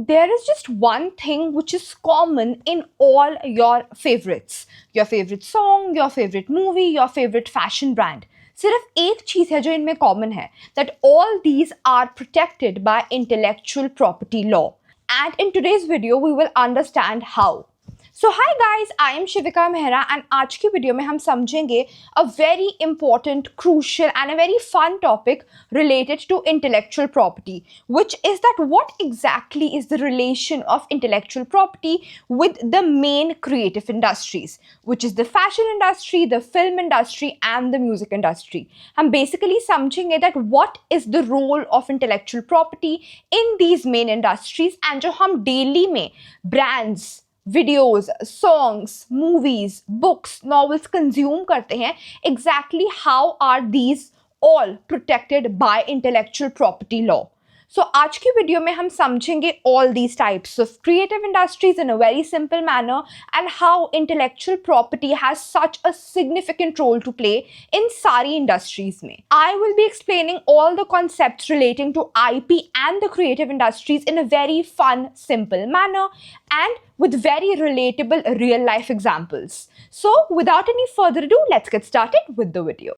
there is just one thing which is common in all your favorites. Your favorite song, your favorite movie, your favorite fashion brand. सिर्फ एक चीज है जो इनमें common है, that all these are protected by intellectual property law. And in today's video we will understand how. So hi guys, I am Shivika Mehra and आज की video में हम समझेंगे a very important, crucial and a very fun topic related to intellectual property, which is that what exactly is the relation of intellectual property with the main creative industries, which is the fashion industry, the film industry and the music industry. हम basically समझेंगे that what is the role of intellectual property in these main industries and जो हम daily में brands, videos, songs, movies, books, novels consume करते हैं, exactly how are these all protected by intellectual property law. So आज की video में हम समझेंगे all these types of creative industries in a very simple manner and how intellectual property has such a significant role to play in सारी industries में. I will be explaining all the concepts relating to IP and the creative industries in a very fun, simple manner and with very relatable real life examples. So without any further ado, let's get started with the video.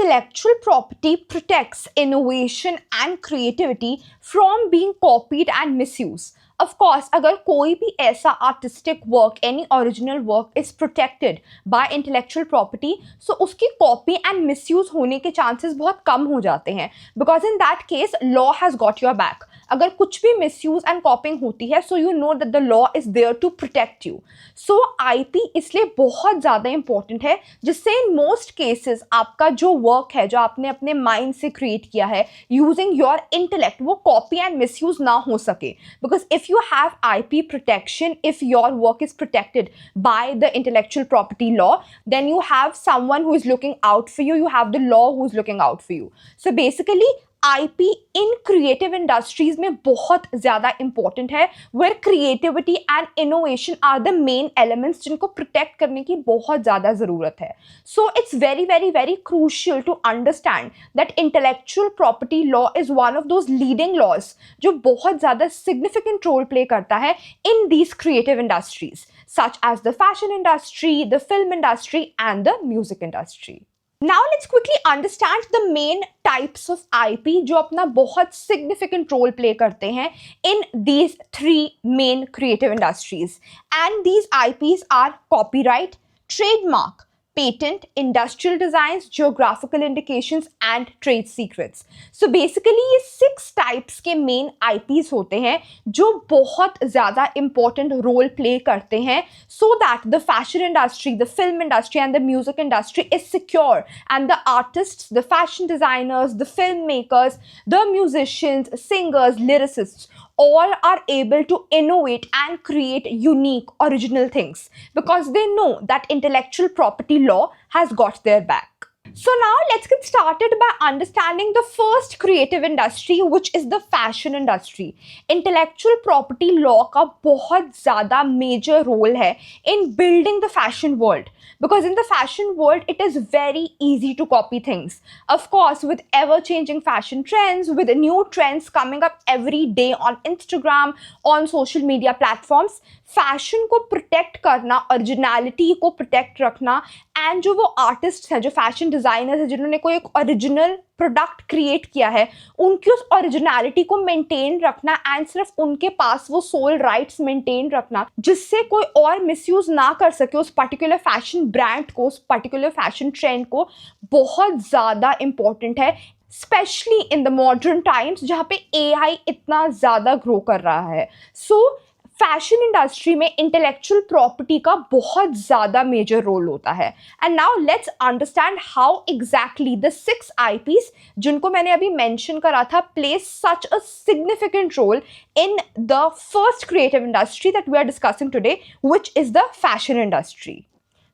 Intellectual property protects innovation and creativity from being copied and misused. Of course, अगर कोई भी ऐसा artistic work, any original work is protected by intellectual property, so उसकी copy and misuse होने के chances बहुत कम हो जाते हैं, because in that case law has got your back. अगर कुछ भी misuse and copying होती है, so you know that the law is there to protect you. So IP इसलिए बहुत ज़्यादा important है, जिससे in most cases आपका जो work है, जो आपने अपने mind से create किया है using your intellect, वो copy and misuse ना हो सके. Because if you have IP protection, if your work is protected by the intellectual property law, then you have someone who is looking out for you, you have the law who is looking out for you. So basically IP in creative industries में बहुत ज़्यादा important है, where creativity and innovation are the main elements जिनको protect करने की बहुत ज़्यादा ज़रूरत है. So it's very very very crucial to understand that intellectual property law is one of those leading laws जो बहुत ज़्यादा significant role play करता है in these creative industries, such as the fashion industry, the film industry and the music industry. Now let's quickly understand the main types of IP जो अपना बहुत significant role play करते हैं in these three main creative industries. And these IPs are copyright, trademark, patent, industrial designs, geographical indications and trade secrets. So basically ये 6 types के main IPs होते हैं जो बहुत ज़्यादा important role play करते हैं, so that the fashion industry, the film industry and the music industry is secure and the artists, the fashion designers, the filmmakers, the musicians, singers, lyricists all are able to innovate and create unique original things because they know that intellectual property law has got their back. So now let's get started by understanding the first creative industry, which is the fashion industry. Intellectual property law का बहुत ज़्यादा major role है in building the fashion world, because in the fashion world it is very easy to copy things. Of course, with ever changing fashion trends, with new trends coming up every day on Instagram, on social media platforms, fashion को protect करना, originality को protect रखना and जो वो artist हैं, जो fashion designers हैं जिन्होंने कोई एक ओरिजिनल प्रोडक्ट क्रिएट किया है, उनकी उस ओरिजिनलिटी को मेंटेन रखना एंड सिर्फ उनके पास वो सोल राइट्स मेंटेन रखना जिससे कोई और मिसयूज़ ना कर सके उस पर्टिकुलर फैशन ब्रांड को, उस पर्टिकुलर फैशन ट्रेंड को, बहुत ज़्यादा इम्पॉर्टेंट है, especially in the modern times जहाँ पे AI इतना ज़्यादा ग्रो कर रहा है. सो फैशन इंडस्ट्री में इंटेलेक्चुअल प्रॉपर्टी का बहुत ज़्यादा मेजर रोल होता है. And now let's understand how exactly the 6 IPs जिनको मैंने अभी मेंशन करा था play such a significant role in the first creative industry that we are discussing today, which is the fashion industry.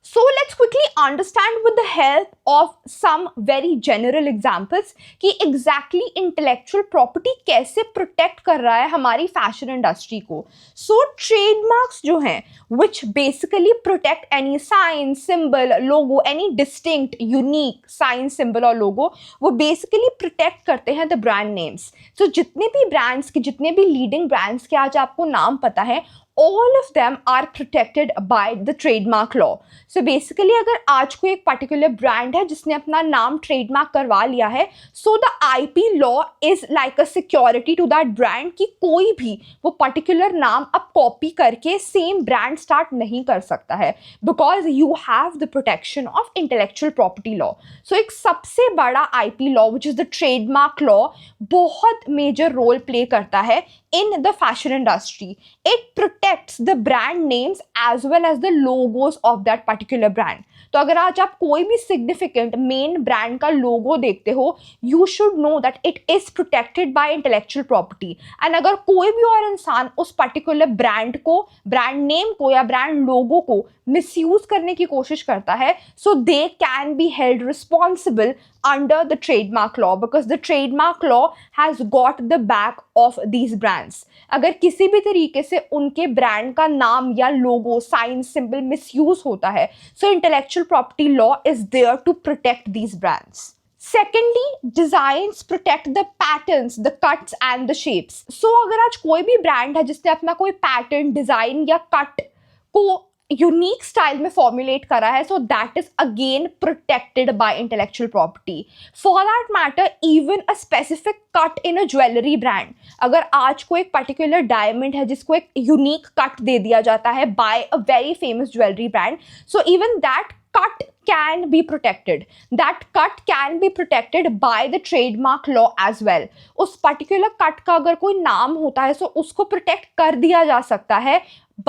So let's quickly understand with the help of some very general examples कि exactly intellectual property कैसे protect कर रहा है हमारी fashion industry को. So trademarks जो हैं which basically protect any sign, symbol, logo, any distinct, unique sign, symbol और logo वो basically protect करते हैं the brand names. So जितने भी brands के जितने भी leading brands के आज आपको नाम पता है all of them are protected by the trademark law. So basically अगर आज कोई एक particular brand है जिसने अपना नाम trademark करवा लिया है, so the IP law is like a security to that brand कि कोई भी वो particular नाम अब copy करके same brand start नहीं कर सकता है because you have the protection of intellectual property law. So एक सबसे बड़ा IP law which is the trademark law बहुत major role play करता है in the fashion industry. It protects the brand names as well as the logos of that particular brand. तो अगर आज आप कोई भी significant main brand का logo देखते हो, you should know that it is protected by intellectual property. And अगर कोई भी और इंसान उस particular brand को, brand name को या brand logo को misuse करने की कोशिश करता है, so they can be held responsible under the trademark law because the trademark law has got the back of these brands. अगर किसी भी तरीके से उनके ब्रांड का नाम या लोगो साइन सिंबल मिसयूज होता है so intellectual property law is there to protect these brands. Secondly, designs protect the patterns, the cuts and the shapes. So अगर आज कोई भी ब्रांड है जिसने अपना कोई पैटर्न डिजाइन या कट को यूनिक स्टाइल में फॉर्मुलेट करा है so that is again protected by intellectual property. For that matter even a specific cut in a jewellery brand, अगर आज को एक पर्टिकुलर डायमंड है जिसको एक यूनिक कट दे दिया जाता है by a very famous jewellery brand, so even that cut can be protected. That cut can be protected by the trademark law as well. उस particular cut का अगर कोई नाम होता है so उसको protect कर दिया जा सकता है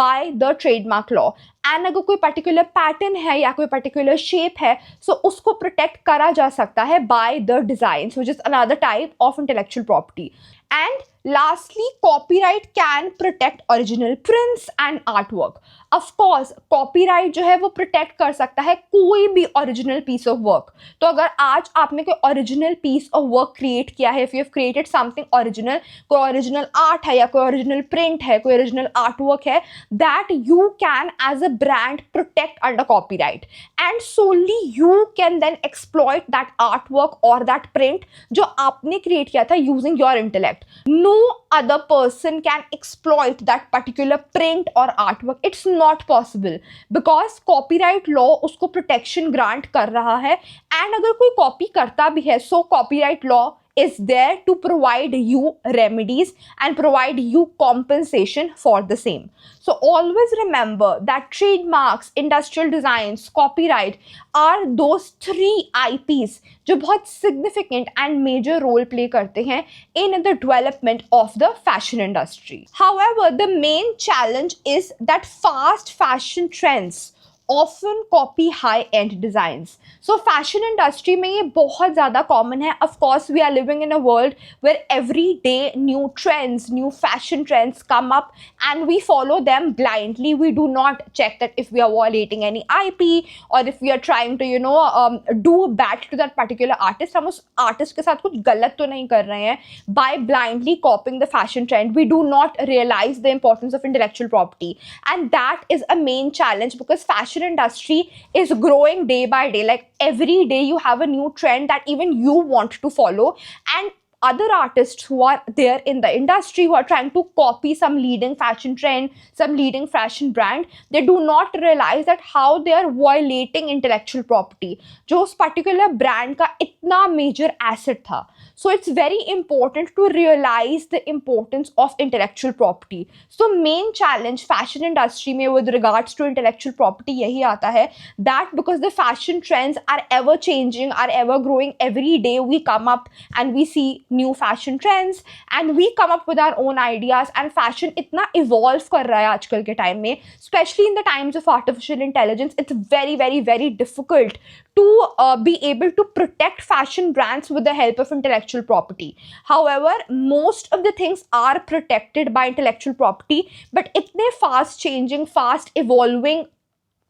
by the trademark law. And अगर कोई particular pattern है या कोई particular shape है so उसको protect करा जा सकता है by the designs, which is another type of intellectual property. And lastly, copyright can protect original prints and artwork. Of course, copyright जो है वो protect कर सकता है कोई भी original piece of work. तो अगर आज आपने कोई original piece of work create किया है, if you have created something original, कोई original art है या कोई original print है, कोई original artwork है, that you can as a brand protect under copyright. And solely you can then exploit that artwork or that print जो आपने create किया था using your intellect. No other person can exploit that particular print or artwork. It's not possible because copyright law उसको protection grant कर रहा है and अगर कोई copy करता भी है so copyright law is there to provide you remedies and provide you compensation for the same. So always remember that trademarks, industrial designs, copyright are those three IPs जो बहुत significant and major role play करते हैं in the development of the fashion industry. However, the main challenge is that fast fashion trends often copy high-end designs. So fashion industry में ये बहुत ज़्यादा common है. Of course, we are living in a world where every day new trends, new fashion trends come up and we follow them blindly. We do not check that if we are violating any IP or if we are trying to do bad to that particular artist. हम उस artist के साथ कुछ गलत तो नहीं कर रहे हैं by blindly copying the fashion trend. We do not realize the importance of intellectual property and that is a main challenge because fashion industry is growing day by day. Like every day you have a new trend that even you want to follow and other artists who are there in the industry who are trying to copy some leading fashion trend, some leading fashion brand, they do not realize that how they are violating intellectual property जो उस particular brand का इतना major asset था. So it's very important to realize the importance of intellectual property. So main challenge fashion industry में with regards to intellectual property यही आता है that because the fashion trends are ever changing, are ever growing, every day we come up and we see new fashion trends and we come up with our own ideas and fashion इतना evolve कर रहा है आजकल के time में, especially in the times of artificial intelligence. It's very very very difficult to be able to protect fashion brands with the help of intellectual property. However, most of the things are protected by intellectual property, but इतने fast changing, fast evolving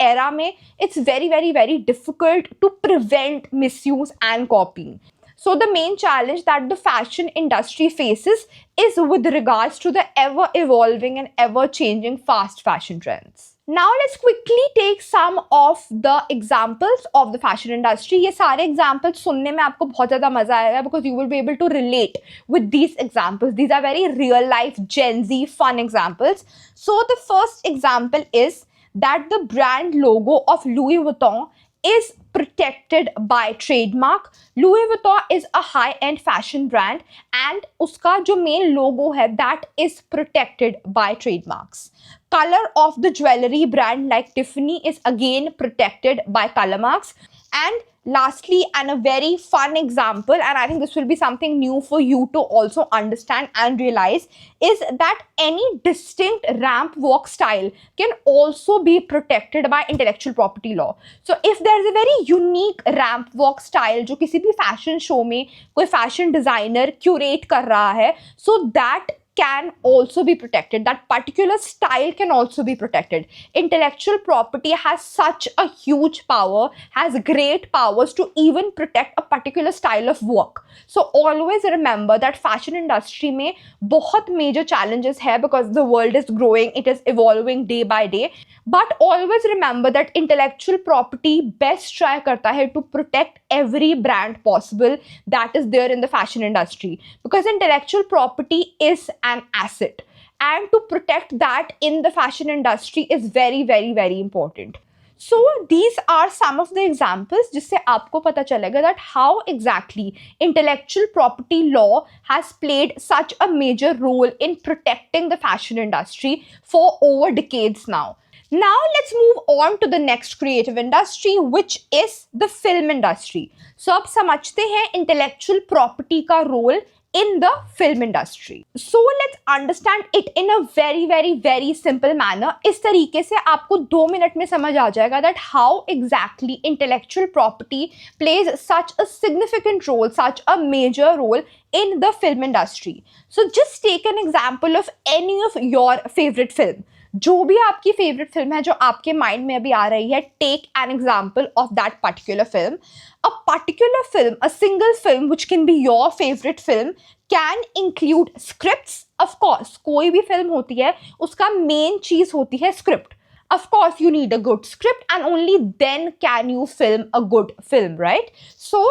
era में it's very very very difficult to prevent misuse and copying. So the main challenge that the fashion industry faces is with regards to the ever evolving and ever changing fast fashion trends. Now let's quickly take some of the examples of the fashion industry. ये सारे examples सुनने में आपको बहुत ज़्यादा मज़ा आएगा because you will be able to relate with these examples. These are very real life Gen Z fun examples. So the first example is that the brand logo of Louis Vuitton is protected by trademark. Louis Vuitton is a high-end fashion brand and उसका जो main logo है that is protected by trademarks. Color of the jewelry brand like Tiffany is again protected by color marks. And lastly, and a very fun example, and I think this will be something new for you to also understand and realize, is that any distinct ramp walk style can also be protected by intellectual property law. So if there's a very unique ramp walk style जो किसी भी fashion show में कोई fashion designer curate कर रहा है, so that can also be protected. That particular style can also be protected. Intellectual property has such a huge power, has great powers to even protect a particular style of work. So always remember that fashion industry में बहुत major challenges है because the world is growing, it is evolving day by day. But always remember that intellectual property best try करता है to protect every brand possible that is there in the fashion industry, because intellectual property is an asset, and to protect that in the fashion industry is very very very important. So these are some of the examples जिससे आपको पता चलेगा that how exactly intellectual property law has played such a major role in protecting the fashion industry for over decades now. Now let's move on to the next creative industry, which is the film industry. So अब समझते हैं intellectual property का role in the film industry. So let's understand it in a very very very simple manner. इस तरीके से आपको 2 minute में समझ आ जाएगा that how exactly intellectual property plays such a significant role, such a major role in the film industry. So just take an example of any of your favorite film. जो भी आपकी फेवरेट फिल्म है जो आपके mind में अभी आ रही है, take an example of that particular film. A particular film, a single film which can be your favourite film can include scripts. Of course कोई भी फिल्म होती है उसका मेन चीज होती है script. Of course you need a good script and only then can you film a good film, right? So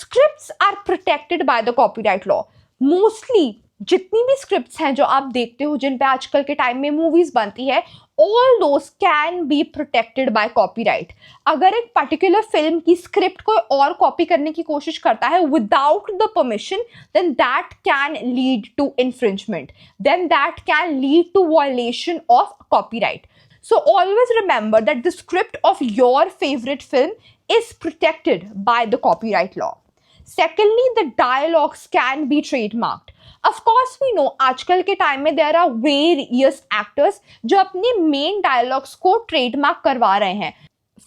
scripts are protected by the copyright law. Mostly जितनी भी स्क्रिप्ट्स हैं जो आप देखते हो जिन पे आजकल के टाइम में मूवीज बनती है, all those can be protected by copyright. अगर एक पर्टिकुलर फिल्म की स्क्रिप्ट कोई और कॉपी करने की कोशिश करता है without the permission, then that can lead to infringement. Then that can lead to violation of copyright. So always remember that the script of your favorite film is protected by the copyright law. Secondly, the dialogues can be trademarked. Of course we know आजकल के time में there are various actors जो अपने main dialogues को trademark करवा रहे हैं.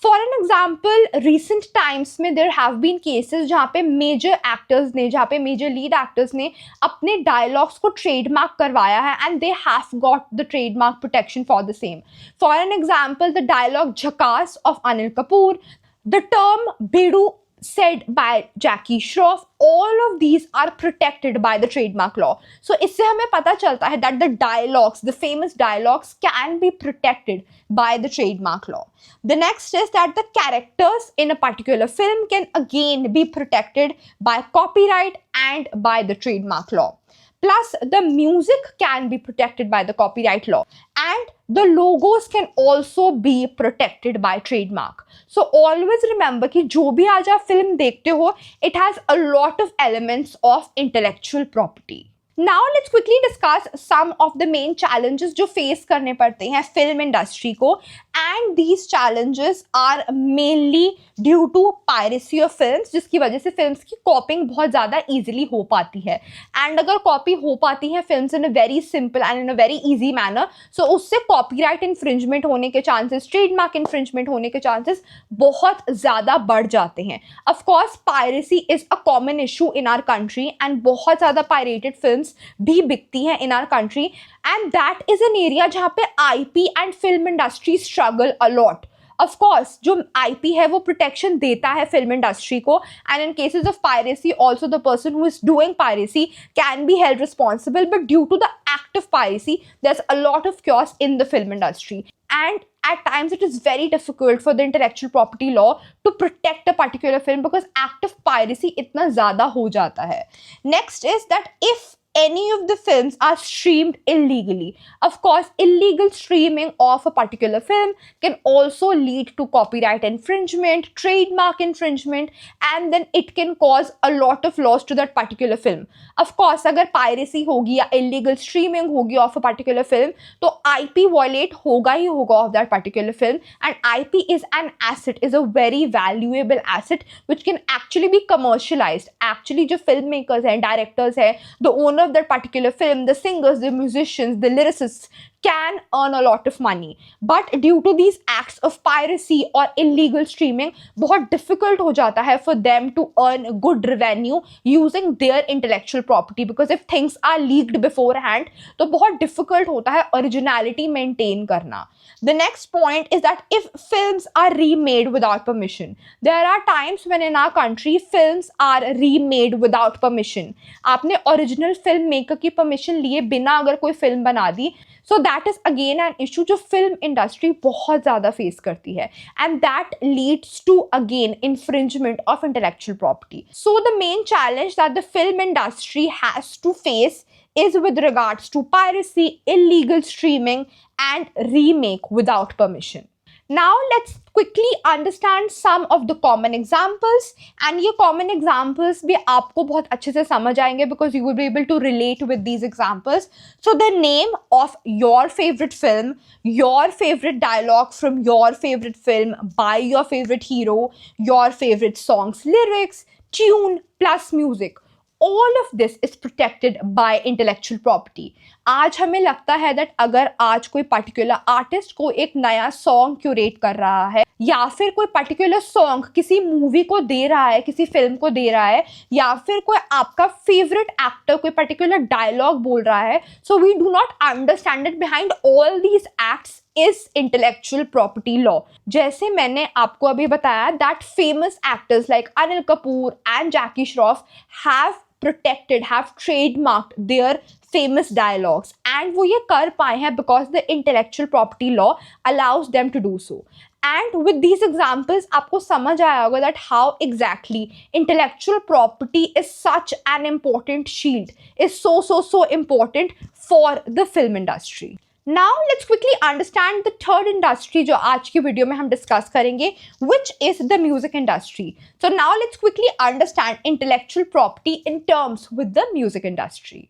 For an example, recent times में there have been cases जहाँ पे major actors ने, जहाँ पे major lead actors ने अपने dialogues को trademark करवाया है and they have got the trademark protection for the same. For an example, the dialogue Jackass of Anil Kapoor, the term Bedu said by Jackie Shroff, all of these are protected by the trademark law. So इससे हमें पता चलता है that the dialogues, the famous dialogues can be protected by the trademark law. The next is that the characters in a particular film can again be protected by copyright and by the trademark law. Plus, the music can be protected by the copyright law and the logos can also be protected by trademark. So always remember कि जो भी आज आप film देखते हो, it has a lot of elements of intellectual property. Now let's quickly discuss some of the main challenges जो face करने पड़ते हैं film industry को, and these challenges are mainly due to piracy of films, जिसकी वजह से films की copying बहुत ज़्यादा easily हो पाती है. And अगर copy हो पाती है films in a very simple and in a very easy manner, so उससे copyright infringement होने के chances, trademark infringement होने के chances बहुत ज़्यादा बढ़ जाते हैं. Of course piracy is a common issue in our country and बहुत ज़्यादा pirated films भी बिकती हैं in our country, and that is an area जहाँ पे IP and film industry struggle a lot. Of course जो आईपी है वो प्रोटेक्शन देता है फिल्म इंडस्ट्री को, and in cases of piracy also the person who is doing piracy can be held responsible, but due to the act of piracy there's a lot of chaos in the film industry, and at times it is very difficult for the intellectual property law to protect a particular film because act of piracy इतना ज़्यादा हो जाता है. Next is that if any of the films are streamed illegally, of course illegal streaming of a particular film can also lead to copyright infringement, trademark infringement, and then it can cause a lot of loss to that particular film. Of course अगर piracy होगी या illegal streaming होगी of a particular film तो IP violate होगा ही होगा of that particular film, and IP is an asset, is a very valuable asset which can actually be commercialized. Actually जो filmmakers हैं, directors हैं, the owner of that particular film, the singers, the musicians, the lyricists can earn a lot of money, but due to these acts of piracy or illegal streaming बहुत difficult हो जाता है for them to earn good revenue using their intellectual property, because if things are leaked beforehand तो बहुत difficult होता है originality maintain करना. The next point is that if films are remade without permission, there are times when in our country films are remade without permission. आपने original filmmaker की permission लिए बिना अगर कोई film बना दी, so that is again an issue जो film industry बहुत ज़्यादा face करती है, and that leads to again infringement of intellectual property. So the main challenge that the film industry has to face is with regards to piracy, illegal streaming, and remake without permission. Now let's quickly understand some of the common examples, and ये common examples भी आपको बहुत अच्छे से समझ आएंगे because you will be able to relate with these examples. So the name of your favorite film, your favorite dialogue from your favorite film by your favorite hero, your favorite songs, lyrics, tune plus music, all of this is protected by intellectual property. आज हमें लगता है that अगर आज कोई particular artist को एक नया song curate कर रहा है या फिर कोई particular song किसी movie को दे रहा है, किसी film को दे रहा है, या फिर कोई आपका favorite actor कोई particular dialogue बोल रहा है, so we do not understand that behind all these acts is intellectual property law. जैसे मैंने आपको अभी बताया that famous actors like Anil Kapoor and Jackie Shroff have trademarked their famous dialogues, and वो ये कर पाए हैं because the intellectual property law allows them to do so. And with these examples आपको समझ आया होगा that how exactly intellectual property is such an important shield, is so important for the film industry. Now let's quickly understand the third industry जो आज की video में हम discuss करेंगे, which is the music industry. So now let's quickly understand intellectual property in terms with the music industry.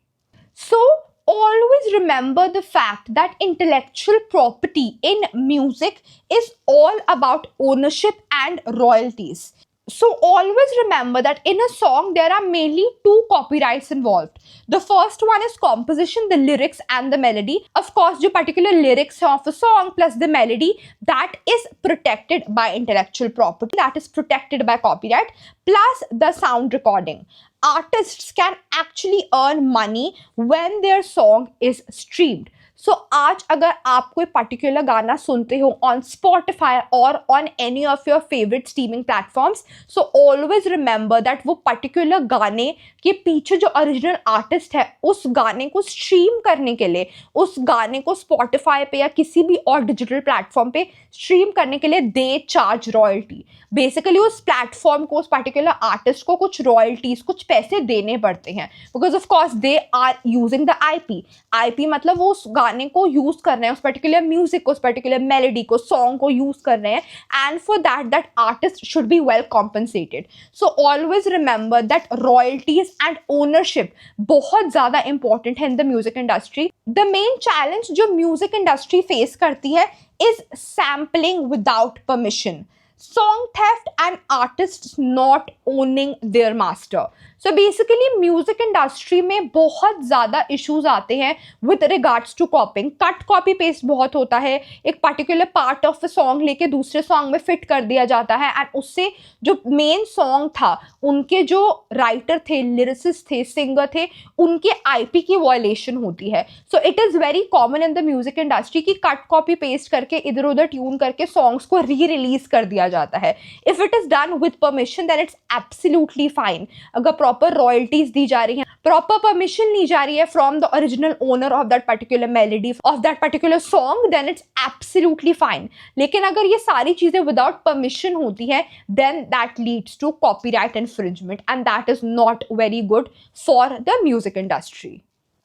So always remember the fact that intellectual property in music is all about ownership and royalties. So always remember that in a song there are mainly two copyrights involved. The first one is composition, the lyrics and the melody. Of course, the particular lyrics of a song plus the melody, that is protected by intellectual property, that is protected by copyright, plus the sound recording. Artists can actually earn money when their song is streamed. So आज अगर आप कोई particular गाना सुनते हो on Spotify or on any of your favorite streaming platforms, so always remember that वो particular गाने के पीछे जो original artist है उस गाने को stream करने के लिए, उस गाने को Spotify पे या किसी भी और digital platform पे stream करने के लिए they charge royalty. Basically उस platform को, उस particular artist को कुछ royalties, कुछ पैसे देने पड़ते हैं because of course they are using the IP. IP मतलब वो उस गाने को यूज कर रहे हैं, उस पर्टिकुलर म्यूजिक को, उस पर्टिकुलर मेलोडी को, सॉन्ग को यूज कर रहे हैं, and for that artist should be well compensated. So always remember that royalties and ownership बहुत ज्यादा इंपॉर्टेंट है in the music industry. The main challenge जो म्यूजिक इंडस्ट्री फेस करती है is sampling without permission. song theft and artists not owning their master. So basically music industry में बहुत ज़्यादा issues आते हैं with regards to copying. Cut copy paste बहुत होता है, एक particular part of a song लेके दूसरे सॉन्ग में फिट कर दिया जाता है एंड उससे जो मेन सॉन्ग था, उनके जो राइटर थे, लिरिसिस्ट थे, सिंगर थे, उनके आईपी की वायलेशन होती है. So it is very common in the music industry कि कट कॉपी पेस्ट करके इधर उधर ट्यून करके सॉन्ग्स को री रिलीज कर दिया जाता है. If it is done with permission then it's absolutely fine. अगर प्रॉपर रॉयल्टीज दी जा रही हैं, प्रॉपर परमिशन ली जा रही है from the original owner of that particular melody of that particular song, then it's absolutely fine. लेकिन अगर ये सारी चीजें विदाउट परमिशन होती है then that leads to copyright infringement and that is not very good for the music industry.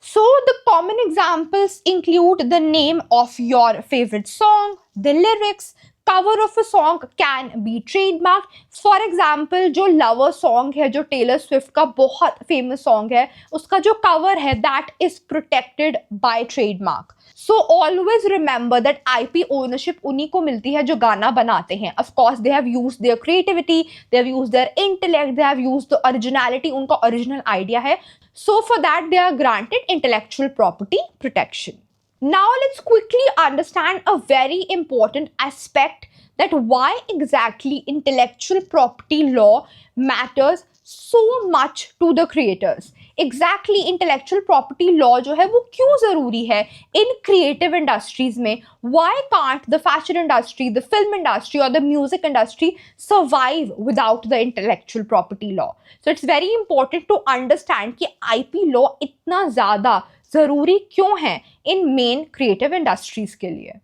So the common examples include the name of your favorite song, the lyrics, cover of a song can be trademarked. For example, जो Lover song है, जो Taylor Swift का बहुत famous song है, उसका जो cover है that is protected by trademark. So always remember that IP ownership उन्हीं को मिलती है जो गाना बनाते हैं. Of course, they have used their creativity, they have used their intellect, they have used the originality, उनका original idea है. So for that they are granted intellectual property protection. Now let's quickly understand a very important aspect that why exactly intellectual property law matters so much to the creators. Exactly intellectual property law जो है वो क्यों ज़रूरी है in creative industries में? Why can't the fashion industry, the film industry or the music industry survive without the intellectual property law? So it's very important to understand कि IP law इतना ज़्यादा ज़रूरी क्यों है इन मेन क्रिएटिव इंडस्ट्रीज के लिए.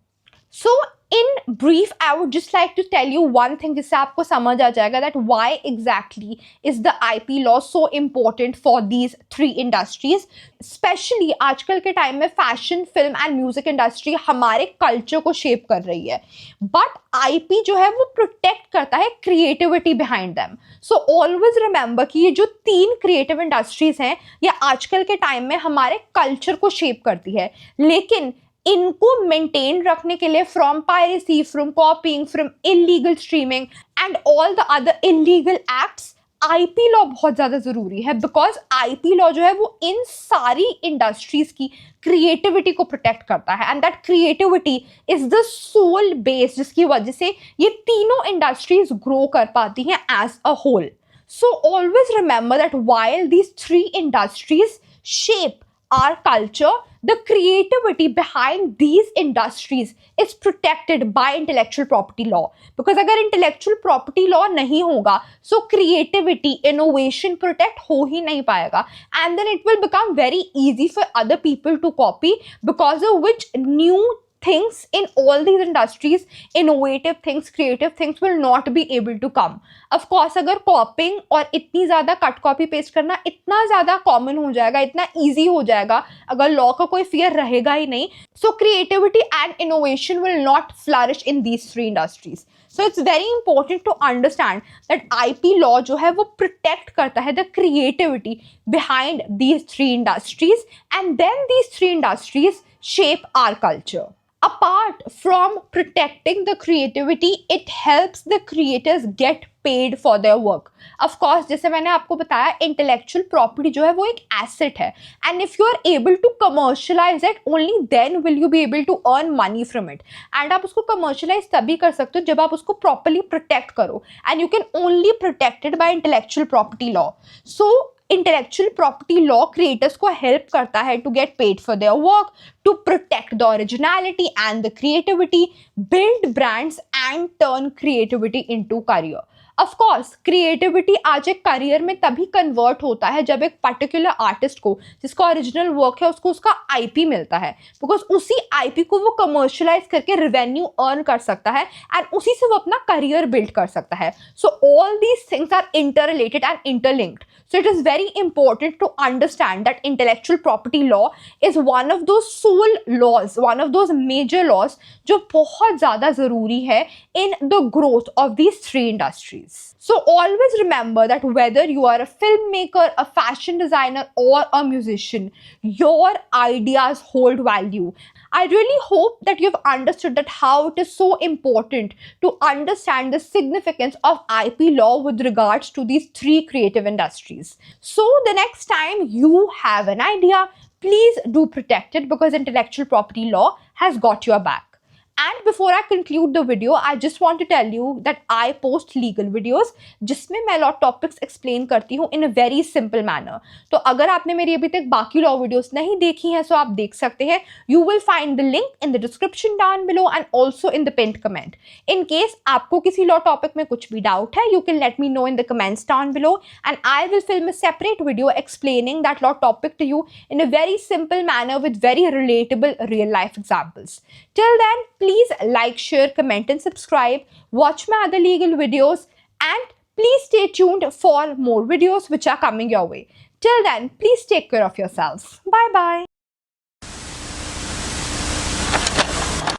So in brief I would just like to tell you one thing जिससे आपको समझ आ जाएगा that why exactly is the IP law so important for these three industries. Specially आजकल के टाइम में fashion, film and music industry हमारे culture को शेप कर रही है, बट आईपी जो है वो प्रोटेक्ट करता है क्रिएटिविटी बिहाइंड देम. सो ऑलवेज रिमेंबर कि ये जो तीन क्रिएटिव इंडस्ट्रीज हैं ये आजकल के टाइम में हमारे कल्चर को शेप करती है, लेकिन इनको मेंटेन रखने के लिए from piracy, from कॉपिंग, from illegal streaming and all the other illegal acts, IP law बहुत ज़्यादा ज़रूरी है. बिकॉज आईपी लॉ जो है वो इन सारी इंडस्ट्रीज की क्रिएटिविटी को प्रोटेक्ट करता है and that creativity is the soul base जिसकी वजह से ये तीनों इंडस्ट्रीज ग्रो कर पाती हैं as a whole. So always remember that while these three industries shape our culture, the creativity behind these industries is protected by intellectual property law. Because अगर intellectual property law नहीं होगा, so creativity, innovation protect हो ही नहीं पाएगा, and then it will become very easy for other people to copy, because of which new things in all these industries, innovative things, creative things will not be able to come. Of course, अगर कॉपिंग और इतनी ज़्यादा cut copy paste करना इतना ज़्यादा common हो जाएगा, इतना ईजी हो जाएगा, अगर लॉ का कोई फियर रहेगा ही नहीं, so creativity and innovation will not flourish in these three industries. So it's very important to understand that IP law जो है वो protect करता है the creativity behind these three industries, and then these three industries shape our culture. Apart from protecting the creativity, it helps the creators get paid for their work. Of course, जैसे मैंने आपको बताया, intellectual property जो है वो एक asset है, and if you are able to commercialize it, only then will you be able to earn money from it. And आप उसको commercialize तभी कर सकते हो जब आप उसको properly protect करो, and you can only protect it by intellectual property law. So intellectual property law creators को हेल्प करता है to get paid for their work, to protect the originality and the creativity, build brands and turn creativity into career. Of course creativity आज एक career में तभी convert होता है जब एक पर्टिकुलर आर्टिस्ट को जिसका ओरिजिनल वर्क है उसको उसका आईपी मिलता है, बिकॉज उसी आईपी को वो कमर्शलाइज करके रेवेन्यू अर्न कर सकता है एंड उसी से वो अपना करियर बिल्ड कर सकता है. So all these things are interrelated and interlinked. So it is very important to understand that intellectual property law is one of those sole laws, one of those major laws जो बहुत ज़्यादा ज़रूरी है in the growth of these three industries. So always remember that whether you are a filmmaker, a fashion designer, or a musician, your ideas hold value. I really hope that you've understood that how it is so important to understand the significance of IP law with regards to these three creative industries. So the next time you have an idea, please do protect it because intellectual property law has got your back. And before I conclude the video, I just want to tell you that I post legal videos जिसमें मैं law topics explain करती हूँ इन a very simple manner. तो अगर आपने मेरी अभी तक बाकी लॉ वीडियोस नहीं देखी हैं तो आप देख सकते हैं. You will find the link in the description down below and also in the pinned comment. In case आपको किसी लॉ टॉपिक में कुछ भी डाउट है, you can let me know in the comments down below and I will film a separate video explaining that law topic to you in a very simple manner with very relatable real life examples. Till then, please like, share, comment and subscribe. Watch my other legal videos and please stay tuned for more videos which are coming your way. Till then, please take care of yourselves. Bye bye.